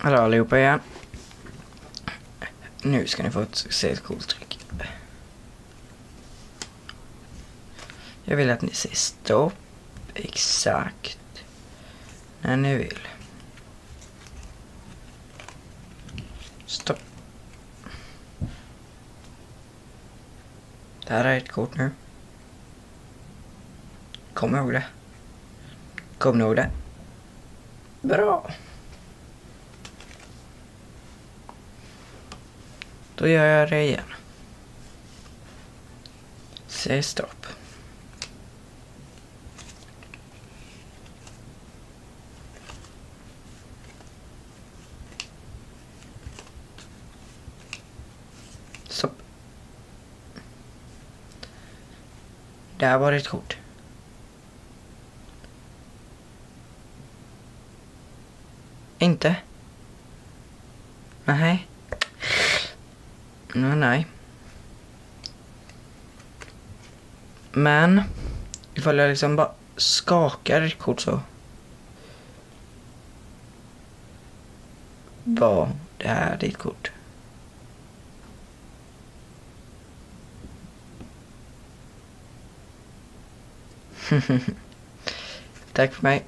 Hallå allihopa igen. Nu ska ni få se ett coolt trick. Jag vill att ni säger stopp exakt när ni vill. Stopp. Det här är ett kort nu. Kom ihåg det. Kom ihåg det. Bra. Då gör jag det igen. Säg stopp. Stopp. Där var ett kort. Inte? Nej. Nej. Men ifall jag liksom bara skakar ett kort så var det här ditt kort. Tack för mig.